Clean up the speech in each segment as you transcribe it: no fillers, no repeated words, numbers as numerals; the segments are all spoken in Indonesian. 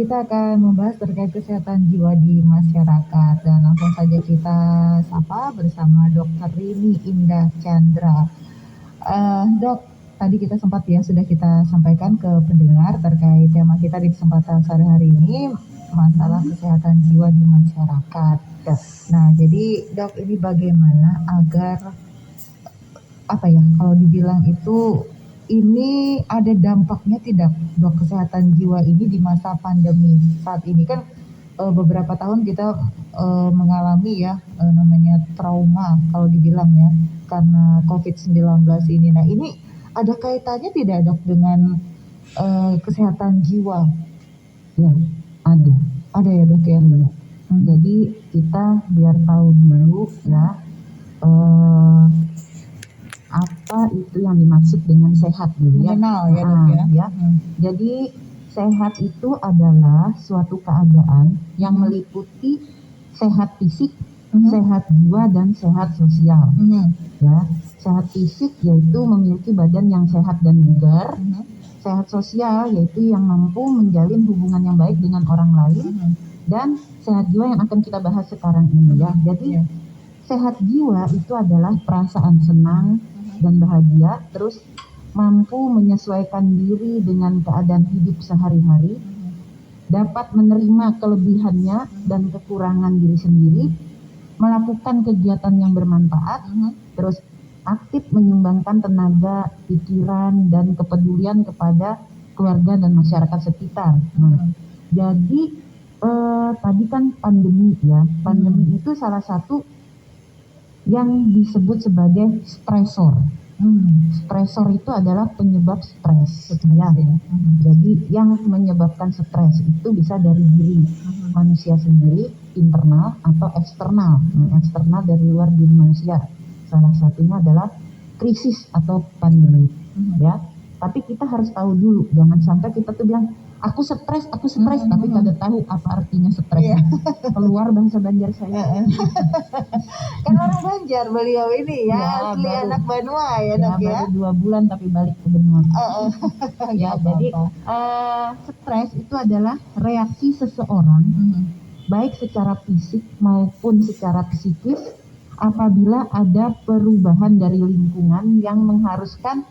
kita akan membahas terkait kesehatan jiwa di masyarakat dan langsung saja kita sapa bersama Dr. Rini Indah Chandra. Dok, tadi kita sempat ya sudah kita sampaikan ke pendengar terkait tema kita di kesempatan sore hari ini, masalah kesehatan jiwa di masyarakat. Nah, jadi Dok, ini bagaimana agar kalau dibilang itu ini ada dampaknya tidak Dok kesehatan jiwa ini di masa pandemi saat ini kan beberapa tahun kita mengalami ya namanya trauma kalau dibilang ya karena COVID-19 ini. Nah, ini ada kaitannya tidak Dok dengan kesehatan jiwa? Ya, ada. Ada ya Dok ya. Jadi kita biar tahu dulu ya apa itu yang dimaksud dengan sehat dulu ya. Mengenal ya Dok ya. Jadi sehat itu adalah suatu keadaan yang meliputi sehat fisik, sehat jiwa dan sehat sosial. Ya, sehat fisik yaitu memiliki badan yang sehat dan bugar. Sehat sosial yaitu yang mampu menjalin hubungan yang baik dengan orang lain. Dan sehat jiwa yang akan kita bahas sekarang ini ya. Jadi sehat jiwa itu adalah perasaan senang dan bahagia, terus mampu menyesuaikan diri dengan keadaan hidup sehari-hari, dapat menerima kelebihannya dan kekurangan diri sendiri, melakukan kegiatan yang bermanfaat, terus aktif menyumbangkan tenaga, pikiran, dan kepedulian kepada keluarga dan masyarakat sekitar. Nah, jadi tadi kan pandemi ya, pandemi itu salah satu yang disebut sebagai stresor. Stresor itu adalah penyebab stres. Ya. Jadi yang menyebabkan stres itu bisa dari diri manusia sendiri, internal atau eksternal. Eksternal dari luar diri manusia. Salah satunya adalah krisis atau pandemi. Ya. Tapi kita harus tahu dulu, jangan sampai kita tuh bilang aku stres, tapi tidak tahu apa artinya stres. Keluar bahasa Banjar saya. Kan orang Banjar beliau ini ya, asli baru, anak Banua ya Dok ya. Baru 2 bulan tapi balik ke benua. Ya, jadi stres itu adalah reaksi seseorang baik secara fisik maupun secara psikis apabila ada perubahan dari lingkungan yang mengharuskan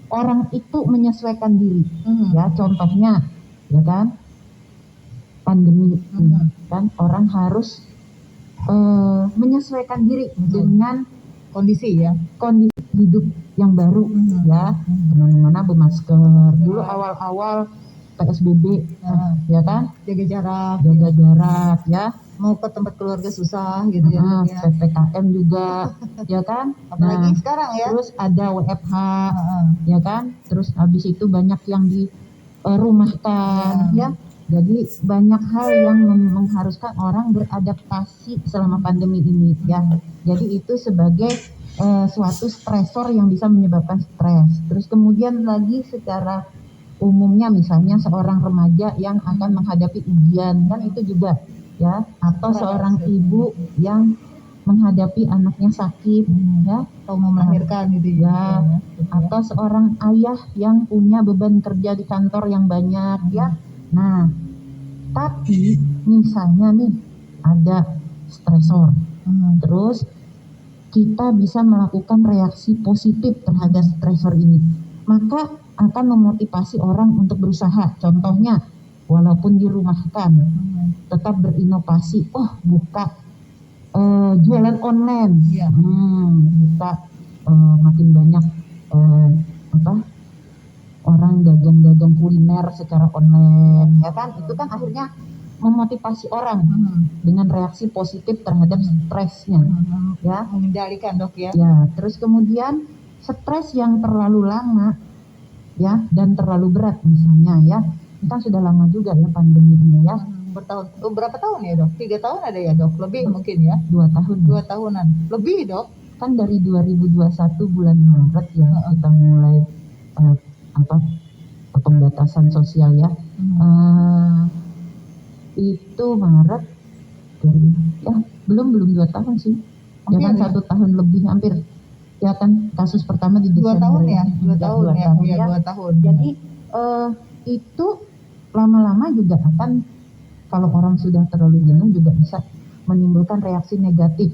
orang itu menyesuaikan diri. Ya, contohnya ya kan pandemi kan orang harus menyesuaikan diri dengan kondisi hidup yang baru ya, kemana-mana bermasker dulu awal-awal PSBB ya kan, jaga jarak ya, mau ke tempat keluarga susah gitu ya. PPKM juga ya kan, apalagi sekarang ya, terus ada WFH ya kan, terus habis itu banyak yang dirumahkan ya. Jadi banyak hal yang mengharuskan orang beradaptasi selama pandemi ini ya. Jadi itu sebagai suatu stresor yang bisa menyebabkan stres. Terus kemudian lagi secara umumnya misalnya seorang remaja yang akan menghadapi ujian kan itu juga ya, atau seorang ibu yang menghadapi anaknya sakit ya, atau mau melahirkan gitu ya, atau seorang ayah yang punya beban kerja di kantor yang banyak ya. Nah, tapi misalnya nih ada stresor, terus kita bisa melakukan reaksi positif terhadap stresor ini, maka akan memotivasi orang untuk berusaha. Contohnya, walaupun dirumahkan, tetap berinovasi. Buka jualan online, buka makin banyak orang dagang kuliner secara online, ya kan? Itu kan akhirnya memotivasi orang dengan reaksi positif terhadap stresnya, ya. Mengendalikan Dok ya. Ya, terus kemudian stres yang terlalu lama, ya, dan terlalu berat misalnya, ya. Kita sudah lama juga ya pandemi ini ya. Berapa tahun ya Dok? 3 tahun ada ya Dok? Lebih mungkin ya? 2 tahun. 2 tahunan. Lebih Dok? Kan dari 2021 bulan Maret ya kita mulai pembatasan sosial ya. Itu Maret belum 2 tahun sih. Ya kan 1 tahun lebih hampir. Ya kan kasus pertama di Desember. 2 tahun ya? 2 tahun ya. 2 tahun. Jadi itu lama-lama juga akan kalau orang sudah terlalu jenuh juga bisa menimbulkan reaksi negatif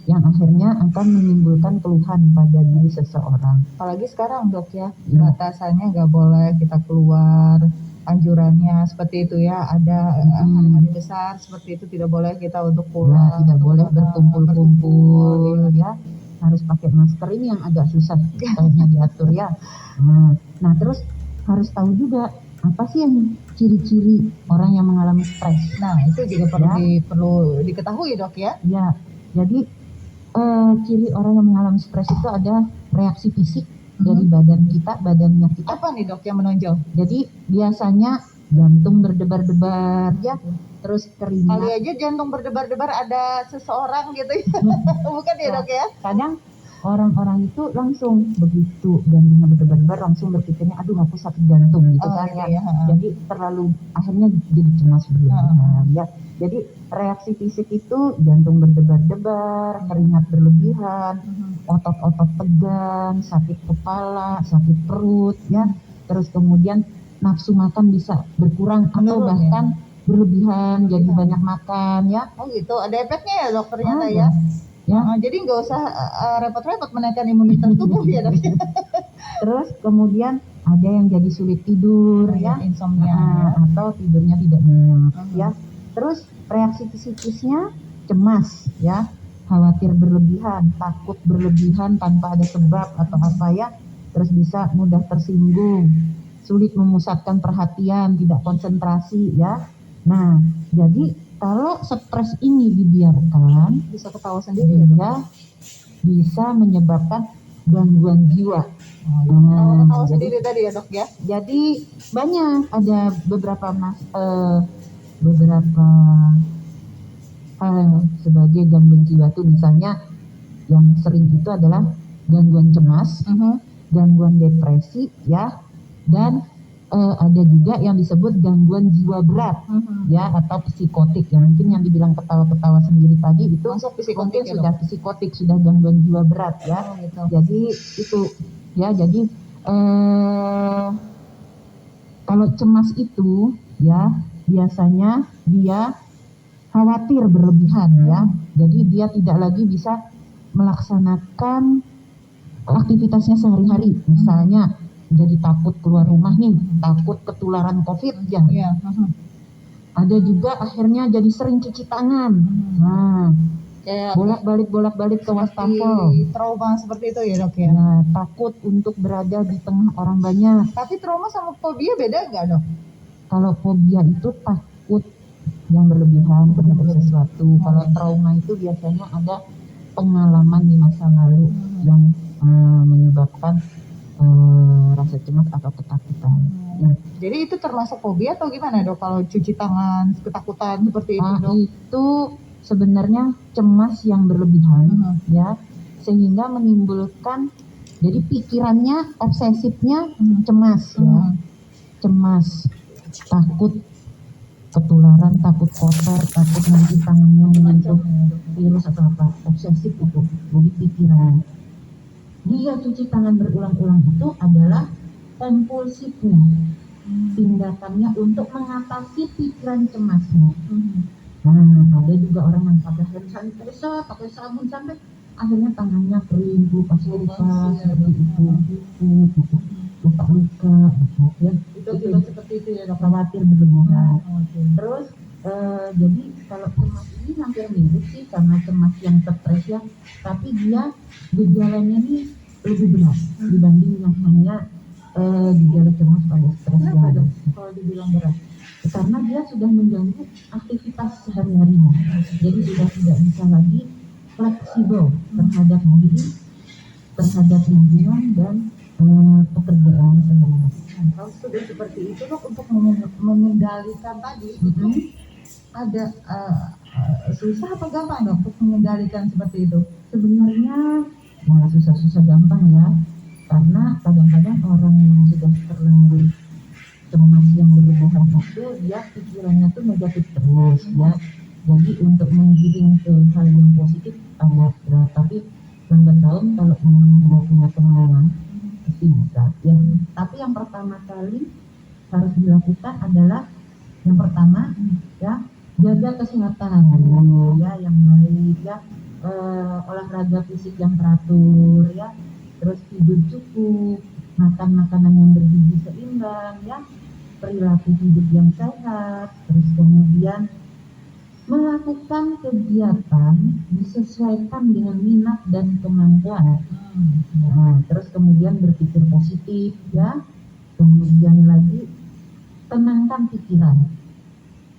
yang akhirnya akan menimbulkan keluhan pada diri seseorang. Apalagi sekarang dok ya, batasannya nggak boleh kita keluar, anjurannya seperti itu ya, ada hari-hari besar seperti itu tidak boleh kita untuk pulang, tidak boleh berkumpul-kumpul ya, harus pakai masker, ini yang agak susah kayaknya diatur ya. Nah terus harus tahu juga apa sih yang ciri-ciri orang yang mengalami stres. Nah itu juga perlu diketahui dok ya. Ya, jadi ciri orang yang mengalami stres itu ada reaksi fisik dari badannya kita. Apa nih dok yang menonjol? Jadi biasanya jantung berdebar-debar ya, terus keringat. Kali aja jantung berdebar-debar ada seseorang gitu ya. Bukan ya dok ya? Kadang orang-orang itu langsung begitu jantungnya berdebar-debar langsung berpikirnya aduh aku sakit jantung gitu kan ya. Jadi terlalu akhirnya jadi cemas berlebihan ya. Jadi reaksi fisik itu jantung berdebar-debar, keringat berlebihan, otot-otot tegang, sakit kepala, sakit perut ya. Terus kemudian nafsu makan bisa berkurang atau bahkan berlebihan, jadi banyak makan ya. Oh gitu, ada efeknya ya dok ternyata ya. Jadi nggak usah repot-repot menaikkan imunitas tubuh ya dok. Terus kemudian ada yang jadi sulit tidur ya, insomnia atau tidurnya tidak nyenyak ya. Terus reaksi psikisnya cemas ya, khawatir berlebihan, takut berlebihan tanpa ada sebab atau apa ya. Terus bisa mudah tersinggung, sulit memusatkan perhatian, tidak konsentrasi ya. Nah jadi kalau stres ini dibiarkan bisa ketawa sendiri ya, bisa menyebabkan gangguan jiwa. Ketawa sendiri tadi ya dok ya. Jadi banyak, ada beberapa hal sebagai gangguan jiwa tuh, misalnya yang sering itu adalah gangguan cemas, gangguan depresi ya, dan ada juga yang disebut gangguan jiwa berat ya, atau psikotik ya. Mungkin yang dibilang ketawa-ketawa sendiri tadi itu mungkin sudah psikotik, sudah gangguan jiwa berat ya. Jadi itu ya, jadi kalau cemas itu ya biasanya dia khawatir berlebihan ya. Jadi dia tidak lagi bisa melaksanakan aktivitasnya sehari-hari, misalnya jadi takut keluar rumah nih, takut ketularan COVID ya. Ada juga akhirnya jadi sering cuci tangan. Nah, kayak bolak-balik ke wastafel. Trauma seperti itu ya dok ya. Nah, takut untuk berada di tengah orang banyak. Tapi trauma sama fobia beda nggak dok? Kalau fobia itu takut yang berlebihan terhadap sesuatu. Kalau trauma itu biasanya ada pengalaman di masa lalu yang menyebabkan rasa cemas atau ketakutan. Jadi itu termasuk fobia atau gimana dok? Kalau cuci tangan, ketakutan seperti itu dok? Itu sebenarnya cemas yang berlebihan ya, sehingga menimbulkan jadi pikirannya obsesifnya cemas ya, cemas, takut ketularan, takut kotor, takut nanti tangannya menyentuh virus atau apa, obsesif itu, jadi pikiran. Dia cuci tangan berulang-ulang itu adalah kompulsifnya, tindakannya untuk mengatasi pikiran cemasnya. Nah, ada juga orang yang pakai hand sanitizer, pakai sabun sampai akhirnya tangannya kering, luka-luka seperti itu, luka-luka, ya. Itu juga seperti itu ya dok, khawatir berlebihan. Terus jadi kalau cemas ini hampir mirip sih sama cemas yang stres ya, tapi dia gejalanya ini lebih berat dibanding yang hanya gejala cemas pada stres ya. Kalau dibilang berat, karena dia sudah mengganggu aktivitas sehari-harinya, jadi sudah tidak bisa lagi fleksibel terhadap diri, terhadap lingkungan dan pekerjaan sehari-hari. Kalau sudah seperti itu dok, untuk mengendalikan tadi ada susah apa gampang dok untuk mengendalikan seperti itu? Sebenarnya malah susah-susah gampang ya, karena kadang-kadang orang yang sudah terlanjur cemas yang berlebihan itu dia pikirannya tuh negatif terus ya. Jadi untuk menggiring ke hal yang positif agak berat, tapi lambat laun kalau memang dia punya pengalaman pasti bisa ya. Tapi yang pertama kali harus dilakukan adalah yang pertama ya, jaga kesehatan ya yang baik ya, olahraga fisik yang teratur ya, terus tidur cukup, makan makanan yang bergizi seimbang ya, perilaku hidup yang sehat, terus kemudian melakukan kegiatan disesuaikan dengan minat dan kemampuan. Nah, terus kemudian berpikir positif ya, kemudian lagi tenangkan pikiran,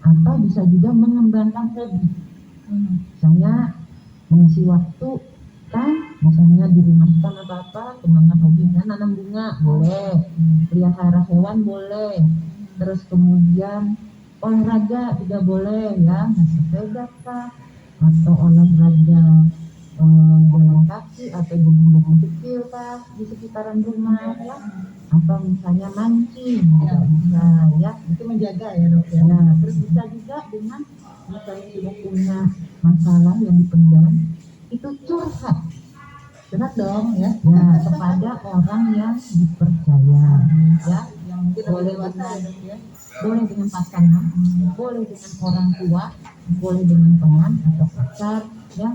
atau bisa juga mengembangkan hobi. Misalnya mengisi waktu kan, misalnya di rumah kita apa-apa, kembangkan hobinya, nanam bunga boleh, pelihara hewan boleh, terus kemudian olahraga juga boleh ya, sepeda kah, atau olahraga jalan kaki atau jogging-jogging kecil kah di sekitaran rumah ya, atau misalnya mancing juga bisa ya, Itu menjaga ya dok ya. ya. Terus bisa juga dengan misalnya sudah punya masalah yang dipendam, itu curhat Dong ya. ya kepada orang yang dipercaya ya, Yang mungkin lebih boleh dewasa dengan ya dok ya. boleh dengan pasangan, boleh dengan orang tua, boleh dengan teman atau pacar ya.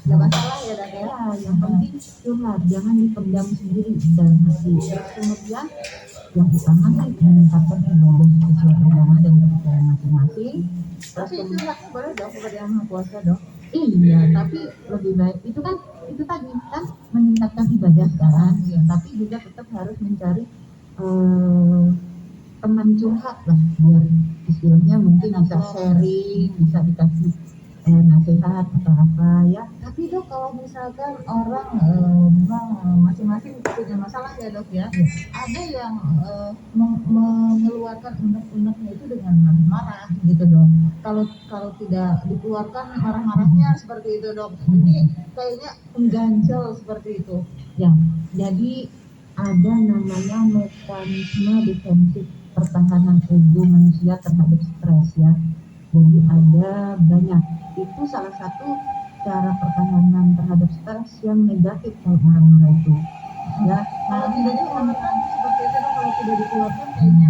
Gak masalah ya dok ya. Ya, yang penting curhat, jangan dipendam sendiri dalam hati. Terus kemudian yang utama sih meningkatkan ibadah sesuai agama dan kepercayaan masing-masing. Tapi curhatnya boleh dok kepada yang maha kuasa dok. Iya, tapi lebih baik itu kan, itu tadi kan meningkatkan ibadah kan, ya, tapi juga tetap harus mencari teman curhat lah, biar istilahnya mungkin bisa sharing, bisa dikasih nasihat atau apa ya. Tapi dok kalau misalkan orang memang masing-masing punya masalah ya dok ya, ada yang mengeluarkan unek-uneknya itu dengan marah gitu dok. Kalau kalau tidak dikeluarkan marah-marahnya seperti itu dok. Ini kayaknya mengganjal seperti itu. Ya, jadi ada namanya mekanisme defensif pertahanan ego manusia terhadap stres ya. Jadi ada banyak. Itu salah satu cara pertahanan terhadap stres yang negatif kalau orang-orang itu. Ya, Kalau tidak dikeluarkan seperti itu dok, kalau tidak dikeluarkan kayaknya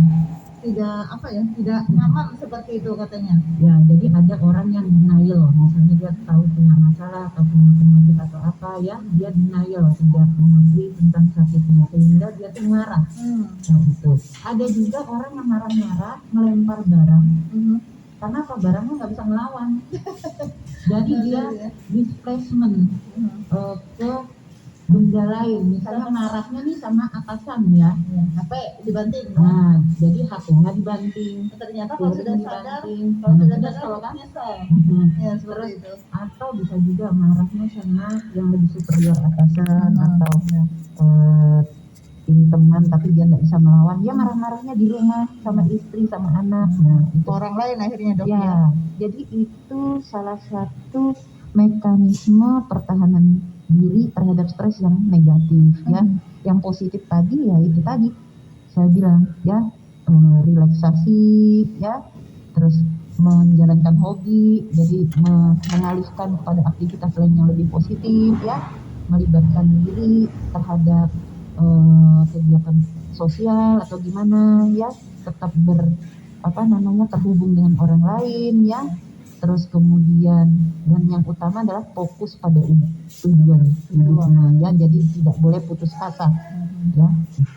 tidak apa ya, tidak nyaman seperti itu katanya. Ya, jadi ada orang yang denial, misalnya dia tahu punya masalah atau punya penyakit atau apa ya, dia denial, tidak mengakui tentang sakitnya sehingga dia tuh marah. Nah, itu. Ada juga orang yang marah-marah melempar barang, karena apa, barangnya nggak bisa ngelawan. Jadi dia displacement ke benda lain, misalnya marahnya nih sama atasan ya, HP dibanting. nah jadi HP-nya dibanting, Ternyata kalau sudah sadar, dibanting. kalau sudah Terus sadar kalau kan nyesel. Ya seperti itu. atau bisa juga marahnya sama yang lebih superior atasan, atau ini teman tapi dia nggak bisa melawan, dia marah-marahnya di rumah sama istri sama anak. Nah itu Orang lain akhirnya dok ya, jadi itu salah satu mekanisme pertahanan diri terhadap stres yang negatif ya. Yang positif tadi ya itu tadi saya bilang ya, relaksasi ya, terus menjalankan hobi, jadi mengalihkan kepada aktivitas lain yang lebih positif ya, melibatkan diri terhadap kegiatan sosial atau gimana ya, tetap terhubung dengan orang lain ya, terus kemudian dan yang utama adalah fokus pada tujuan ya, jadi tidak boleh putus asa ya.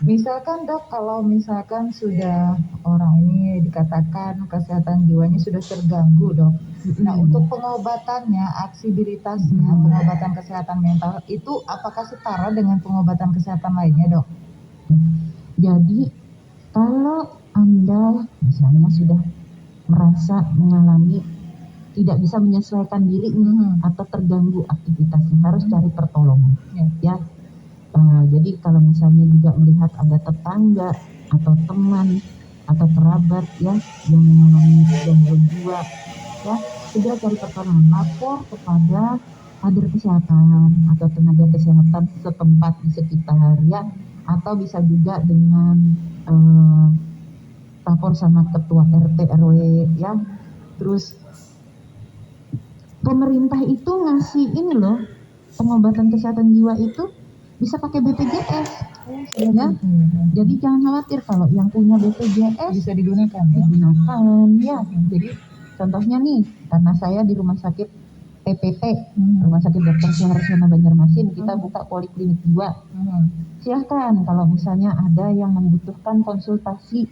Misalkan dok, kalau misalkan sudah orang ini dikatakan kesehatan jiwanya sudah terganggu dok, nah untuk pengobatannya, aksibilitasnya, pengobatan kesehatan mental itu apakah setara dengan pengobatan kesehatan lainnya dok? Jadi kalau Anda misalnya sudah merasa mengalami tidak bisa menyesuaikan diri atau terganggu aktivitasnya, harus cari pertolongan ya. Jadi kalau misalnya juga melihat ada tetangga atau teman atau kerabat ya yang mengalami gangguan jiwa ya, segera cari pertolongan, lapor kepada kader kesehatan atau tenaga kesehatan setempat di sekitar ya, atau bisa juga dengan lapor sama ketua RT RW ya. Terus pemerintah itu ngasih ini loh, pengobatan kesehatan jiwa itu bisa pakai BPJS. Ya, jadi jangan khawatir kalau yang punya BPJS bisa digunakan ya. digunakan ya. Jadi contohnya nih, karena saya di rumah sakit PPT, Rumah Sakit Dr. Suharsono Banjarmasin, kita buka poliklinik jiwa. Silahkan kalau misalnya ada yang membutuhkan konsultasi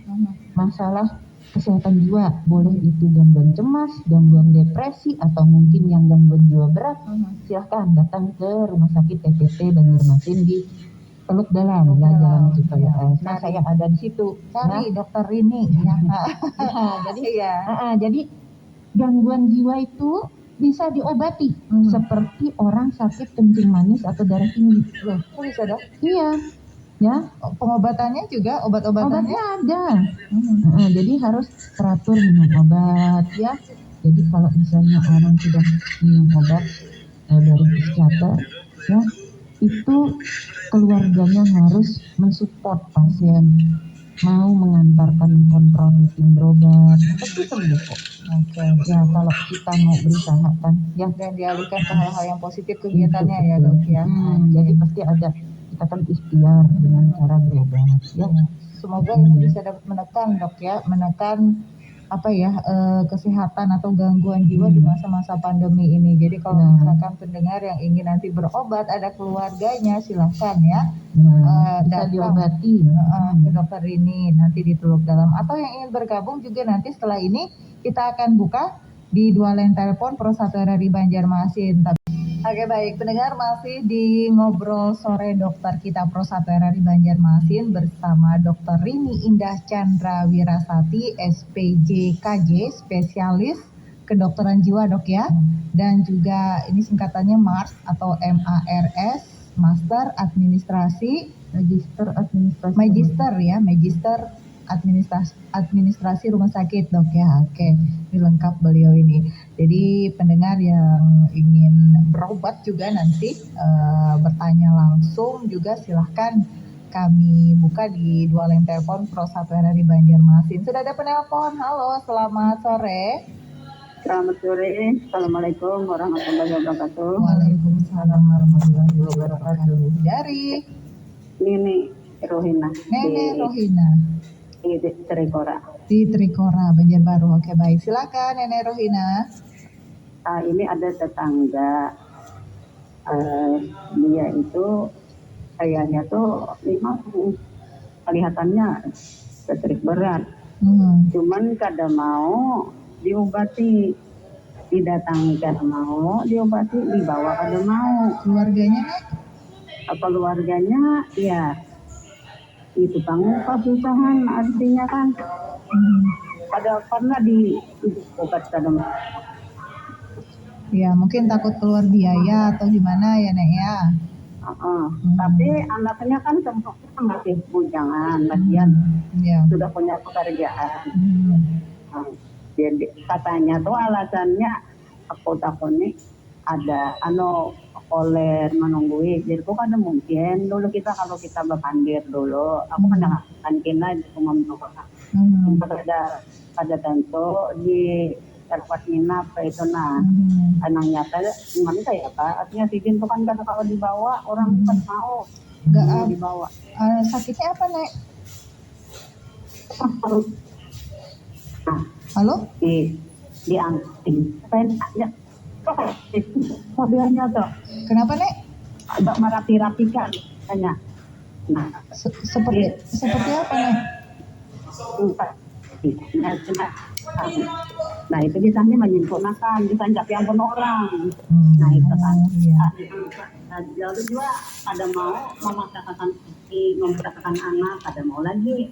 masalah kesehatan jiwa, boleh itu gangguan cemas, gangguan depresi, atau mungkin yang gangguan jiwa berat, silahkan datang ke Rumah Sakit TPT Banjarmasin di Teluk Dalam, ya, Jalan Cipayung. Nah, saya ada di situ. Cari Ya. dokter Rini. Ya. Jadi gangguan jiwa itu bisa diobati seperti orang sakit kencing manis atau darah tinggi. Loh, kok bisa dok? Iya, ya. Pengobatannya juga obat-obatannya? Obatnya ada. Jadi harus teratur minum obat ya. Jadi kalau misalnya orang sudah minum obat dari psikiater, ya, itu keluarganya harus mensupport pasien, mau mengantarkan kontrol meeting berobat, pasti sembuh kok. Oke. Ya kalau kita mau berusaha kan, ya, dan dialihkan ke hal-hal yang positif kegiatannya ya dok ya. Jadi pasti ada, kita kan ikhtiar dengan cara berobat ya. Semoga ini bisa dapat menekan dok ya, menekan apa ya kesehatan atau gangguan jiwa di masa-masa pandemi ini. Jadi kalau misalkan pendengar yang ingin nanti berobat ada keluarganya, silahkan ya bisa diobati ke dokter ini nanti di Teluk Dalam. Atau yang ingin bergabung juga nanti setelah ini kita akan buka di 2 line telepon Pro 1 RRI Banjarmasin. Oke baik, pendengar masih di ngobrol sore dokter kita Pro 1 RRI Banjarmasin bersama Dr. Rini Indah Chandra Wirasati, SPJ KJ, spesialis kedokteran jiwa dok ya. Dan juga ini singkatannya MARS atau MARS, Master Administrasi, Magister Administrasi Rumah Sakit dok ya. Oke, ini lengkap beliau ini. Jadi pendengar yang ingin berobat juga nanti bertanya langsung juga silahkan kami buka di 2 line telepon Pro 1 RRI Banjarmasin. Sudah ada penelpon. Halo, selamat sore. Selamat sore. Assalamualaikum warahmatullahi wabarakatuh. Waalaikumsalam warahmatullahi wabarakatuh. Dari Nenek Rohina. Nenek Rohina. Di Trikora. Di Trikora, Banjarbaru. Oke baik, silakan Nenek Rohina. Ini ada tetangga, dia itu kayaknya tuh memang kelihatannya setrik berat. Cuman kadang mau diobati, didatangi kadang mau diobati, dibawa kadang mau. Keluarganya Nek? Keluarganya ya itu bangun kesusahan artinya kan pada karena di obat kadang ya mungkin takut keluar biaya atau gimana ya Nek ya. Tapi anaknya kan tempatnya masih bujangan, bagian sudah punya pekerjaan. Jadi katanya tuh alasannya aku takutnya ada koler menunggui. Jadi kok ada mungkin dulu kita kalau kita berpandir dulu, aku kan kantin aja cuma menunggu. Ada tentu di tempat nginap itu anaknya tadi gimana ya Pak? Artinya sidin tuh kan kalau dibawa orang kan mau dibawa. Sakitnya apa Nek? Halo? Di anting. Mobilnya tuh. Kenapa Nek? Agak merapi-rapikan tanya. Nah, seperti apa Nek? Nah itu biasanya menyempurnakan, disanjak yang penuh orang. Nah itu kan. Nah lalu juga ada mau memaksakan istri, memaksakan anak, ada mau lagi.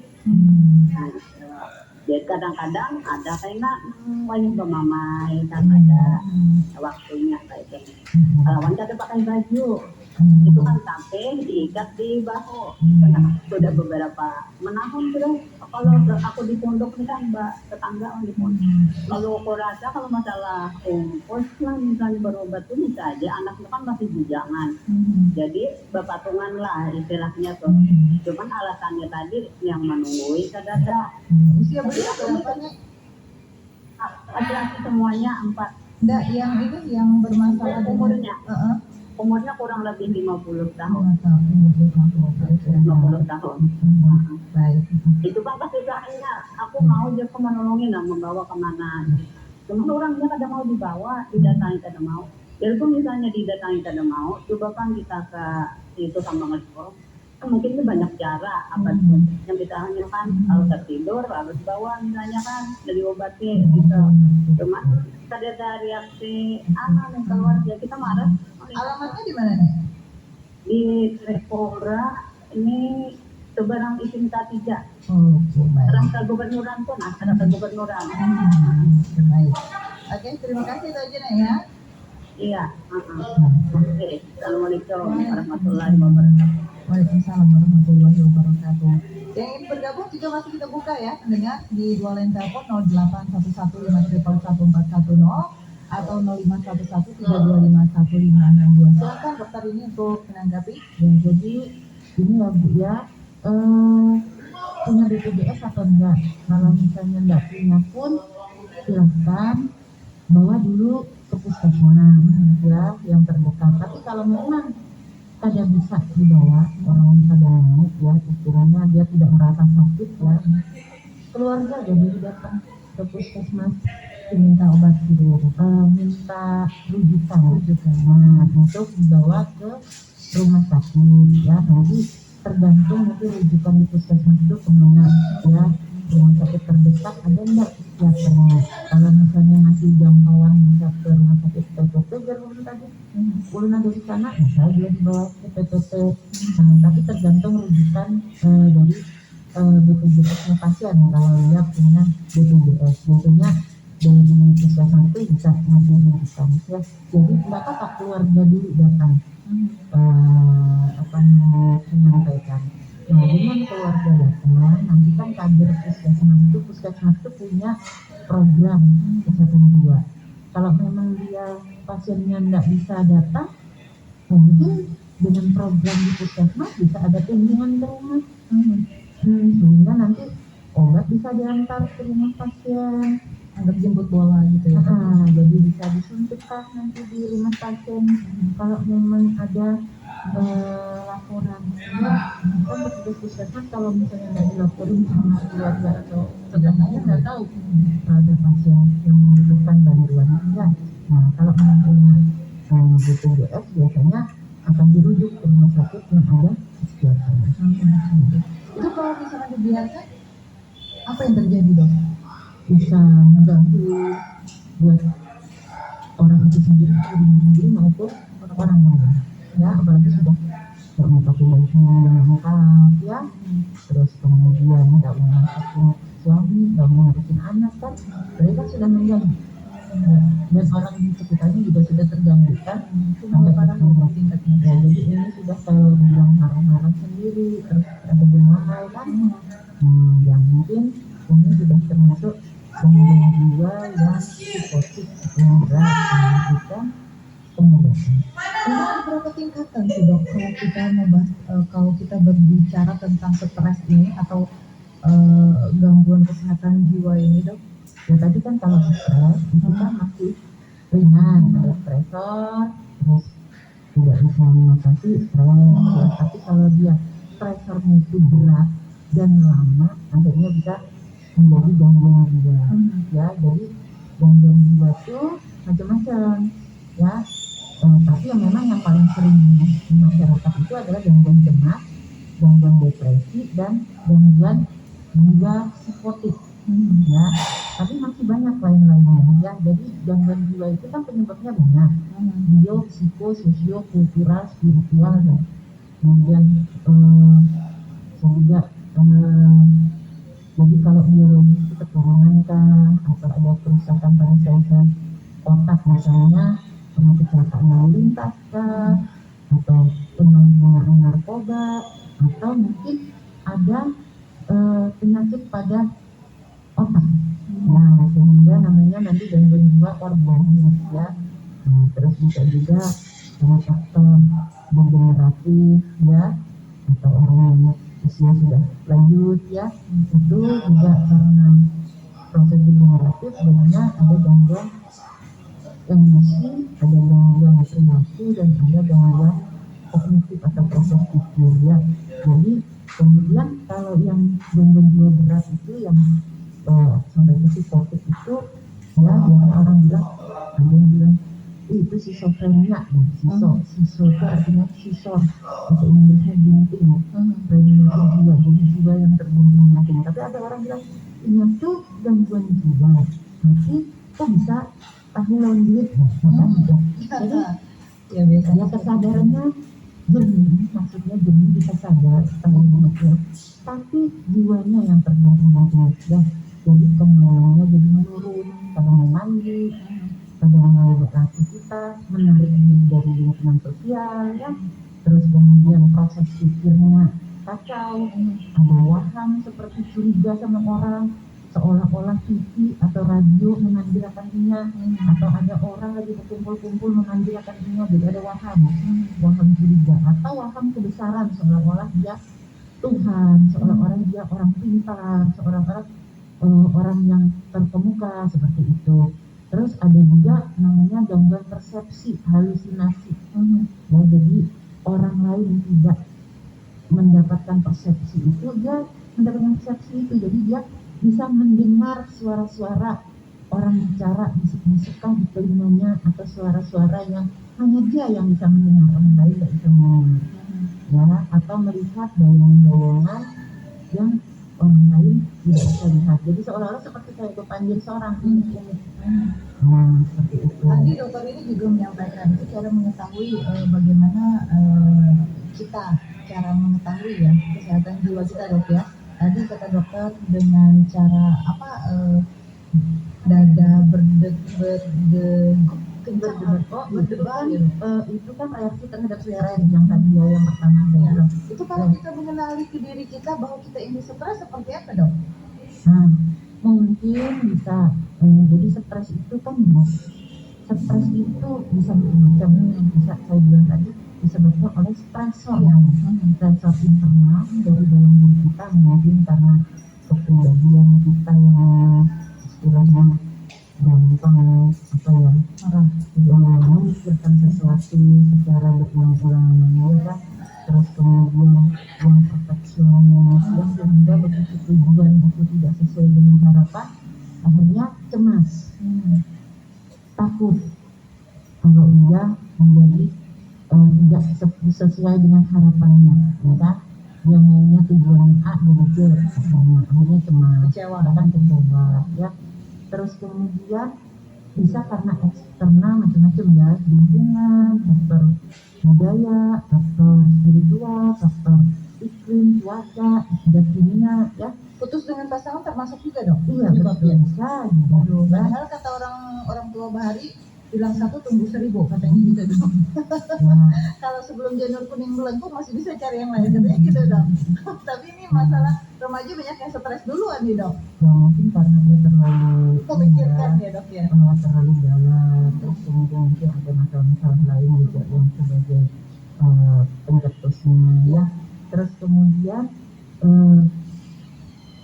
Nah, jadi kadang-kadang ada kayak banyak bermamai dan ada waktunya kayak gitu. Wanita ada pakai baju, itu kan sampai diikat di bahu. Sudah beberapa menahun sudah. Kalau aku di pondok ini kan tetangga di pondok. Kalau aku rasa kalau masalah ongkos lah misalnya berobat tuh bisa aja anaknya kan masih bujangan. Jadi berpatungan lah istilahnya tuh. Cuman alasannya tadi yang menunggui kadang-kadang. Usia berapa nih? Laki-laki semuanya 4. Enggak, yang ini yang bermasalah umurnya. umurnya kurang lebih 50 tahun. 50 tahun. Baik. Itu kan pasti usahanya, aku mau dia menolongin lah, membawa kemana. Cuma orangnya kadang mau dibawa, didatangi kadang mau. Jadi misalnya didatangi kadang mau, coba kan kita ke itu sama ngelipur. Mungkin itu banyak cara, apa tuh yang kita hanya kan kalau tertidur harus bawa misalnya kan dari obatnya gitu. Cuma ada reaksi anak nih keluarga kita marah. Alamatnya di mana nih? Di Repora ini Seberang Isinta 3. Oke, baik. Rangka Gubernuran pun ada kegubernuran. Baik. Oke, terima kasih Teh Jena ya. Iya. Oke. Assalamualaikum warahmatullahi wabarakatuh. Waalaikumsalam warahmatullahi wabarakatuh. Yang ingin bergabung juga masih kita buka ya, pendengar di dua line telepon 0811511410 atau 051132515562. Silakan dokter ini untuk menanggapi. Ya, jadi ini ya Bu ya, punya BPJS atau enggak? Kalau misalnya enggak punya pun silahkan bawa dulu ke puskesmas ya yang terdekat. Tapi kalau memang kada bisa dibawa, orang kada mau ya, istilahnya dia tidak merasa sakit ya, keluarga jadi datang ke puskesmas minta obat tidur, minta rujukan. Nah, untuk dibawa ke rumah sakit ya, nanti tergantung nanti rujukan di puskesmas itu kemana ya, rumah sakit terdekat ada enggak psikiaternya. Kalau misalnya masih jangkauan bisa ke rumah sakit PPP Jarum tadi, ulun ada di sana, bisa dia dibawa ke PPP. Nah, tapi tergantung rujukan dari BPJS-nya pasien. Kalau dia punya BPJS, biasanya dari puskesmas itu bisa ngasih rujukan ya. Jadi nggak apa-apa keluarga dulu datang menyampaikan. Nah, dengan keluarga datang, nanti kan kader puskesmas itu punya program kesehatan jiwa. Kalau memang dia pasiennya nggak bisa datang, mungkin dengan program di puskesmas bisa ada kunjungan ke rumah, sehingga nanti obat bisa diantar ke rumah pasien, anggap jemput bola gitu ya. Jadi bisa disuntikkah nanti di rumah pasien. Kalau memang ada laporan ya, kan petugas puskesmas kalau misalnya nggak dilaporin sama keluarga atau tetangganya nggak tahu ada pasien yang membutuhkan bantuan ya. Nah, kalau memang punya BPJS biasanya akan dirujuk ke rumah sakit yang ada psikiater. Itu kalau misalnya dibiarkan, apa yang terjadi dok? Bisa mengganggu buat orang itu sendiri maupun orang lain ya, apalagi sudah populasinya lengkap ya, terus kemudian nggak mau ngurusin suami, nggak mau ngurusin anak kan, mereka sudah mengganggu dan orang di sekitarnya juga sudah terganggu kan, sampai pada tingkatnya ya. Jadi ini sudah kalau bilang marah-marah sendiri, terus ada bermain kan, yang mungkin ini sudah termasuk gangguan jiwa yang psikotik yang berat, menunjukkan pengobatan. Ada berapa tingkatan sih dok kalau kita membahas, kalau kita berbicara tentang stres ini atau gangguan kesehatan jiwa ini dok? Ya tadi kan kalau stres itu kan masih ringan, ada stresor, terus tidak bisa mengatasi stres ya. Tapi kalau dia stresornya itu berat dan lama, akhirnya bisa menjadi gangguan jiwa ya. Jadi gangguan jiwa itu macam-macam ya, tapi yang memang yang paling sering di masyarakat itu adalah gangguan cemas, gangguan depresi, dan gangguan jiwa psikotik ya. Tapi masih banyak lain-lainnya ya. Jadi gangguan jiwa itu kan penyebabnya banyak, bio, psiko, sosio, kultural, spiritual, dan kemudian juga jadi kalau biologi itu keturunan kah, atau ada kerusakan pada sel-sel otak misalnya, pernah kecelakaan lalu lintas kah, atau penyalahgunaan narkoba, atau mungkin ada penyakit pada otak. Nah, sehingga namanya nanti gangguan jiwa organik ya. Nah, terus bisa juga ada faktor degeneratif ya, atau orang yang usia sudah lanjut ya, itu juga karena proses degeneratif, jadinya ada gangguan emosi, ada gangguan perilaku, perilaku dan ada gangguan kognitif atau proses pikir ya. Jadi kemudian kalau yang gangguan jiwa berat itu yang sampai ke psikotik itu ya yang orang bilang, ada yang bilang itu schizophrenia, siso itu artinya sisor, bahasa Inggrisnya gunting, frenia jiwa, jadi jiwa yang tergunting-gunting. Tapi ada orang bilang ini tuh gangguan jiwa, nanti kok bisa tahu lawan duit ya, gitu. Jadi ya biasanya kesadarannya jernih, maksudnya jernih bisa sadar tahu duitnya, tapi jiwanya yang tergunting-gunting ya. Jadi kemauannya jadi menurun, kadang mau mandi, kadang mau beraktivitas, menarik diri dari lingkungan sosial ya. Terus kemudian proses pikirnya kacau, ada waham seperti curiga sama orang, seolah-olah TV atau radio memanggil akan dia, atau ada orang lagi berkumpul-kumpul memanggil akan dia, jadi ada waham curiga, atau waham kebesaran, seolah-olah dia Tuhan, seolah-olah dia orang pintar, seolah-olah orang yang terkemuka seperti itu. Terus ada juga namanya gangguan persepsi, halusinasi. Ya, jadi orang lain tidak mendapatkan persepsi itu, dia mendapatkan persepsi itu. Jadi dia bisa mendengar suara-suara orang bicara, bisik-bisikan di telinganya, atau suara-suara yang hanya dia yang bisa mendengar, orang lain tidak bisa mendengar. Ya, atau melihat bayangan-bayangan yang orang lain tidak bisa lihat. Jadi seolah-olah seperti kayak kepanggil seorang unik-unik. Seperti itu. Tadi dokter ini juga menyampaikan itu cara mengetahui bagaimana kita cara mengetahui ya kesehatan jiwa kita, dok ya. Tadi kata dokter dengan cara apa dada berdegup kencang, berdebar, itu kan reaksi terhadap stres yang tadi ya, yang pertama ya. Itu kalau kita mengenali ke diri kita bahwa kita ini stres seperti apa, dok? Nah, mungkin bisa jadi stres itu kan stres itu bisa macam-macam, bisa saya bilang tadi disebabkan oleh stresor, stresor internal dari dalam diri kita, mungkin karena kepribadian kita yang istilahnya gampang apa ya, memikirkan sesuatu secara berulang-ulang ya. Terus kemudian yang perfeksionis, yang sehingga begitu tujuan itu tidak sesuai dengan harapan, akhirnya cemas, takut kalau dia menjadi tidak sesuai dengan harapannya, ya kan? Dia maunya tujuan A dan B, akhirnya cemas, bahkan kecewa, ya. Terus kemudian bisa karena eksternal macam-macam ya, lingkungan, faktor budaya, faktor spiritual, faktor iklim, cuaca, dan kimia ya. Putus dengan pasangan termasuk juga, dok? Iya, betul, bisa juga. Padahal kata orang tua Bahari bilang 1 tumbuh 1000 katanya gitu, dok. Kalau sebelum janur kuning melengkung masih bisa cari yang lain katanya gitu, dok. Tapi ini masalah remaja banyak yang stres duluan nih, dok. Ya mungkin karena dia terlalu memikirkan ya, dok ya. Terlalu dalam, terus kemudian mungkin ada masalah-masalah lain juga yang sebagai pencetusnya ya. Terus kemudian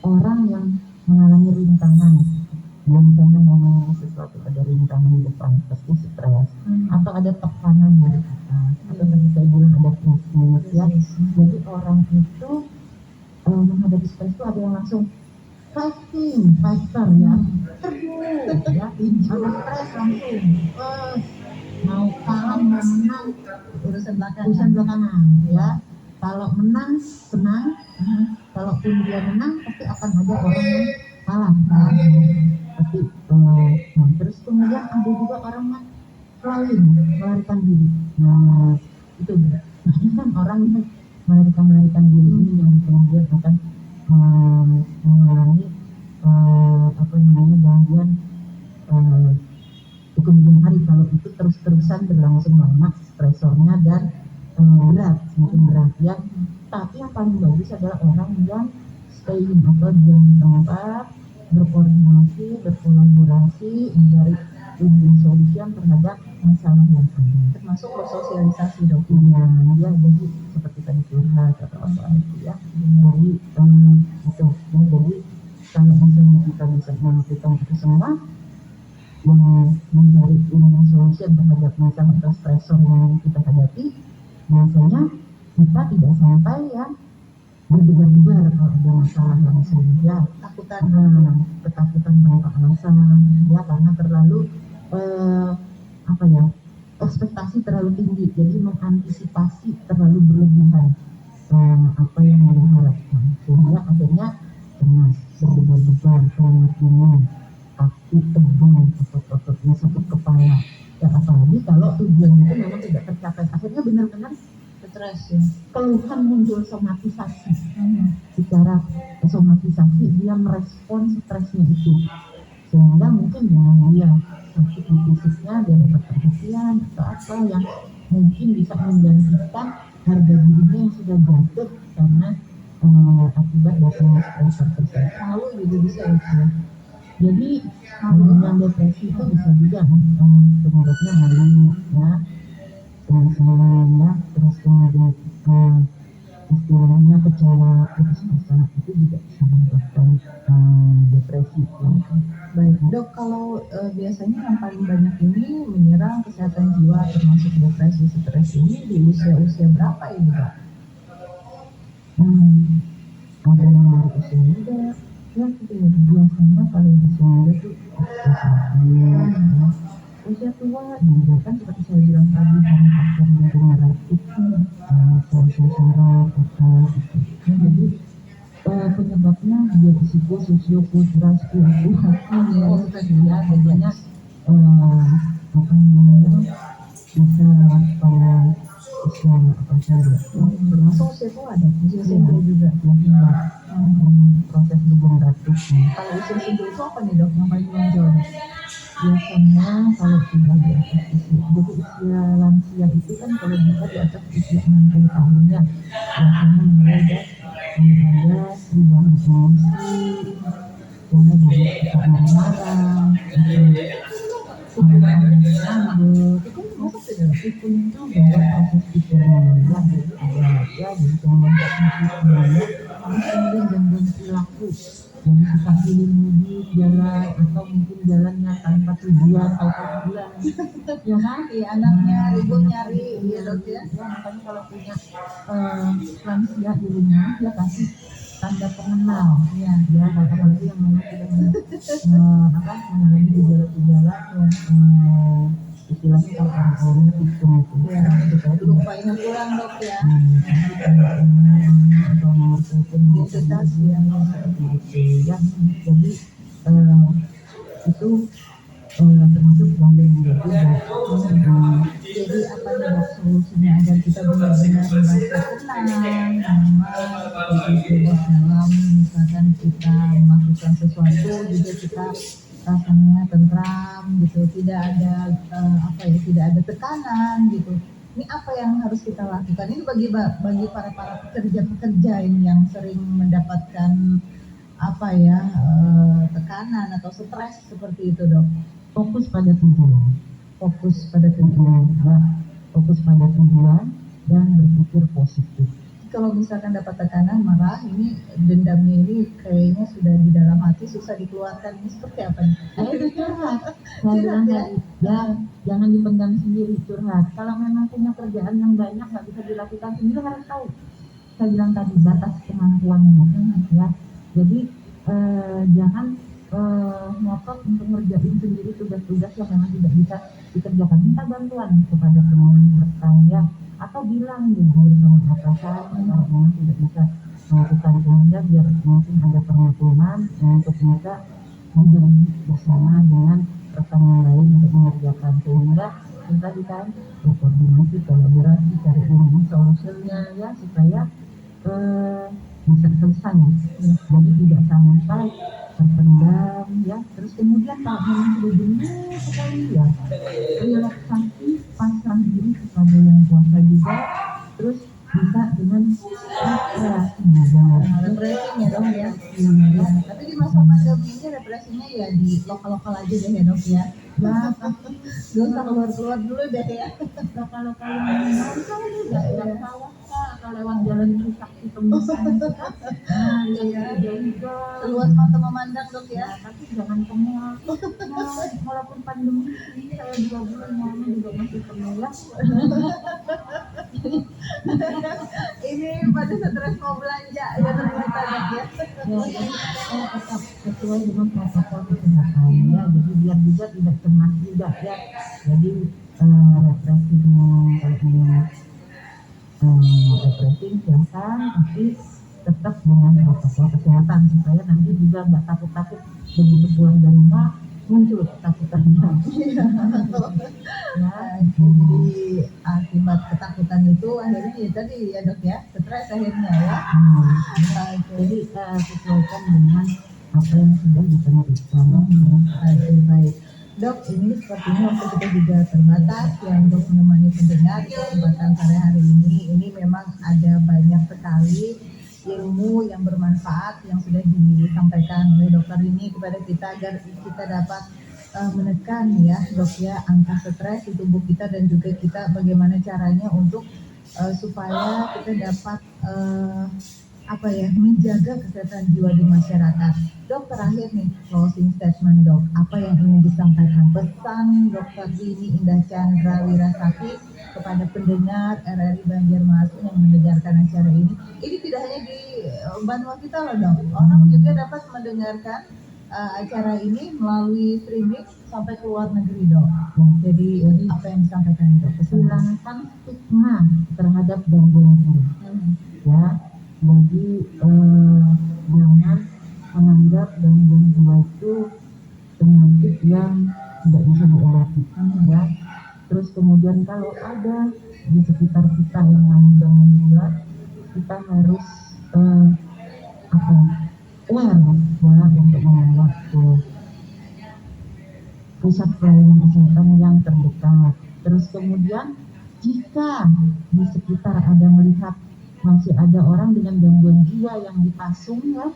orang yang mengalami rintangan, dia misalnya mau mengalami sesuatu, ada rintangan di depan, pasti stres, atau ada tekanan dari atas, atau tadi saya bilang ada krisis ya. Jadi orang itu menghadapi stres itu ada yang langsung fighter ya, terus ya, ada stres langsung mau kalah mau menang urusan belakangan ya. Kalau menang senang, kalaupun dia menang pasti akan ada orang yang kalah. Tapi terus kemudian ada juga orang yang melarikan diri. Nah itu kan orang yang melarikan diri ini yang kemudian akan mengalami gangguan di kemudian hari kalau itu terus-terusan berlangsung lama, stresornya dan semakin berat ya. Tapi yang paling bagus adalah orang yang staying atau diam di tempat, berkoordinasi, berkolaborasi, mencari win-win solution terhadap masalah yang ada. Termasuk bersosialisasi, dok. Iya, ya, jadi seperti tadi curhat atau apa itu ya. Jadi itu ya, jadi kalau misalnya kita bisa melakukan itu semua, yang mencari ilmu solution terhadap masalah atau stresor yang kita hadapi, biasanya kita tidak sampai ya berdebar-debar kalau ada masalah langsung ya, ketakutan tanpa alasan ya, karena terlalu ekspektasi terlalu tinggi, jadi mengantisipasi terlalu berlebihan apa yang diharapkan, sehingga akhirnya cemas, berdebar-debar, keringat dingin, takut, tegang, otot-ototnya sakit kepala ya, apalagi kalau tujuan itu memang tidak tercapai, akhirnya benar-benar stres ya. Keluhan muncul somatisasi, secara somatisasi dia merespon stresnya itu, sehingga mungkin dia sakit di fisiknya, dia dapat perhatian atau apa yang mungkin bisa menggantikan harga dirinya yang sudah jatuh karena akibat datangnya stresor tersebut. Lalu juga bisa ya. Jadi yang depresi itu bisa juga penyebabnya malu ya, terus kemudian istilahnya kecewa, putus asa, itu juga bisa menyebabkan depresi ya. Baik dok, kalau biasanya yang paling banyak ini menyerang kesehatan jiwa termasuk depresi, stres ini di usia-usia berapa ini Pak? Ada yang dari usia muda ya, biasanya kalau di usia muda tuh usia tua juga kan seperti saya bilang tadi, karena faktor degeneratif, sel-sel saraf atau gitu. Jadi penyebabnya dia risiko sosiokultural spiritual ya, biasanya bisa pada usia apa saja, Termasuk usia tua ada, usia senja juga ya, proses degeneratif. Kalau usia senja itu apa nih dok yang paling menonjol? Biasanya kalau sudah di atas usia, jadi usia lansia itu kan kalau bisa di atas usia 60 tahun ya, biasanya mulai ada perubahan emosi, mulai dari suka marah-marah, ngambek, itu juga proses pikiran ya, jadi kemudian kemudian gangguan perilaku, jadi suka pilih mudik jalan atau mungkin jalannya tanpa tujuan atau bulan ya kan, anaknya ribut nyari ya dok ya. Makanya kalau punya lansia di rumah dia kasih tanda pengenal ya, apalagi yang memang sudah mengalami gejala-gejala istilahnya kalau orang-orangnya pikun itu ya, lupa yang kurang dok ya, atau nomor telepon identitas ya, ya, jadi itu termasuk gangguan juga. Jadi apa nih dok solusinya agar kita benar-benar merasa tenang, aman, bebas dalam misalkan kita melakukan sesuatu juga kita rasanya tentram gitu, tidak ada tidak ada tekanan gitu. Ini apa yang harus kita lakukan? Ini bagi para pekerja ini yang sering mendapatkan tekanan atau stres seperti itu dok. Fokus pada tujuan ya, fokus pada tujuan dan berpikir positif. Kalau misalkan dapat tekanan, marah, ini dendamnya ini kayaknya sudah di dalam hati, susah dikeluarkan, ini seperti apa nih? Itu curhat. Saya bilang tadi, ya jangan dipendam sendiri, curhat. Kalau memang punya kerjaan yang banyak nggak bisa dilakukan sendiri, harus tahu. Saya bilang tadi batas kemampuannya, ya. Jadi jangan ngotot untuk ngerjain sendiri tugas-tugas yang memang tidak bisa dikerjakan. Minta bantuan kepada teman rekan ya, atau bilang jujur sama atasan kalau memang tidak bisa melakukan, sehingga biar mungkin ada perhitungan untuk bisa berbagi bersama dengan rekan yang lain untuk mengerjakan, sehingga kita berkoordinasi, kolaborasi, cari solusinya ya, supaya bisa selesai ya. Jadi tidak sampai terpendam ya. Terus kemudian kalau memang sudah jenuh sekali ya, relaksasi, pasrah diri kepada yang kuasa juga, terus bisa dengan refreshing ya dok ya. Tapi di masa pandemi ini refreshingnya ya di lokal aja deh ya dok ya. Gak usah keluar dulu deh ya. Lokal yang memang juga ya, atau lewat jalan rusak di temukan kita. Nah, Iya. juga. Seluas mata memandang dok ya. Tapi jangan tengah. Nah, walaupun pandemi ini saya 2 bulan nyamanya juga masih tengah ya. Ini pada stres mau belanja ya ternyata dok ya. Ya, tetap sesuai dengan protokol kesehatan ya. Jadi biar juga tidak cemas juga ya. Jadi refreshing kalau ingin refreshing silahkan, tapi tetap dengan protokol kesehatan supaya nanti juga nggak takut-takut begitu pulang dari rumah muncul ketakutannya. Nah, jadi akibat ketakutan itu akhirnya ya tadi ya dok ya, stres akhirnya ya. Jadi sesuaikan dengan apa yang sudah ditentukan. Baik. Dok, ini sepertinya waktu kita juga terbatas ya untuk menemani pendengar di kesempatan sore hari ini. Ini memang ada banyak sekali ilmu yang bermanfaat yang sudah disampaikan oleh dokter ini kepada kita agar kita dapat menekan ya dok ya angka stres di tubuh kita dan juga kita bagaimana caranya untuk supaya kita dapat menjaga kesehatan jiwa di masyarakat. Dok, terakhir nih closing statement dok, apa yang ingin disampaikan pesan Dokter Rini Indah Chandra Wirasati kepada pendengar RRI Banjarmasin yang mendengarkan acara ini. Ini tidak hanya di Banua kita loh dok, orang juga dapat mendengarkan acara ini melalui streaming sampai ke luar negeri dok. Jadi apa yang disampaikan dok? Hilangkan stigma terhadap gangguan jiwa. Ya, jadi jangan menganggap gangguan jiwa itu penyakit yang tidak bisa diobati. Ya, terus kemudian kalau ada di sekitar kita yang mengalami gangguan jiwa, kita harus aware ya untuk menolak ke pusat pelayanan kesehatan yang terdekat. Terus kemudian jika di sekitar ada melihat masih ada orang dengan gangguan jiwa yang dipasung ya,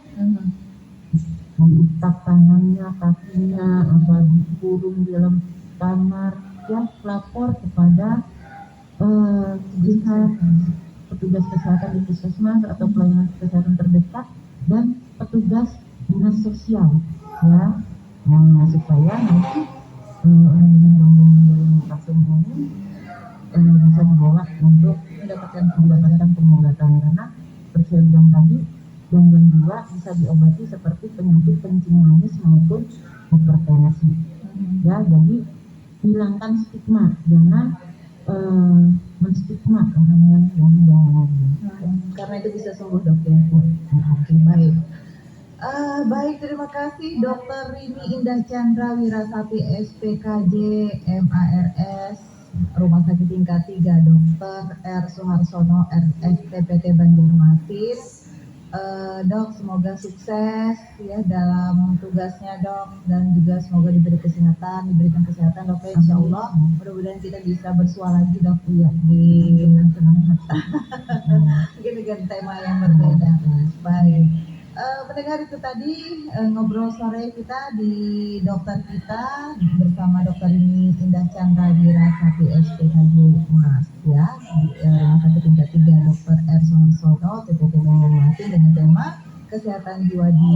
diikat tangannya, kakinya, atau dikurung di dalam kamar, ya lapor kepada jihad, petugas kesehatan di puskesmas atau pelayanan kesehatan terdekat dan petugas dinas sosial ya. Nah, supaya nanti orang dengan gangguan jiwa yang dipasung ini bisa dibawa untuk mendapatkan pengobatan, karena seperti saya bilang tadi, gangguan jiwa bisa diobati seperti penyakit kencing manis maupun hipertensi. Ya, jadi hilangkan stigma, jangan menstigma orang yang gangguan jiwa. Karena itu bisa sembuh dok ya. Oke, baik. Baik, terima kasih Dokter Rini Indah Chandra Wirasati SPKJ MARS Rumah Sakit Tingkat 3 Dr. R. Suharsono RSPPT Banjarmasin. Dok, semoga sukses ya dalam tugasnya dok, dan juga semoga diberikan kesehatan dok ya, insya Allah. Mudah-mudahan kita bisa bersua lagi dok ya dengan senang hati mungkin dengan tema yang berbeda. Baik, pendengar, itu tadi ngobrol sore kita di dokter kita bersama Dokter Rini Indah Chandra Wirasati SPKJ Mas ya, Rumah Sakit Tingkat 3 Dr. R. Suharsono TPP Banjarmasin dengan tema kesehatan jiwa di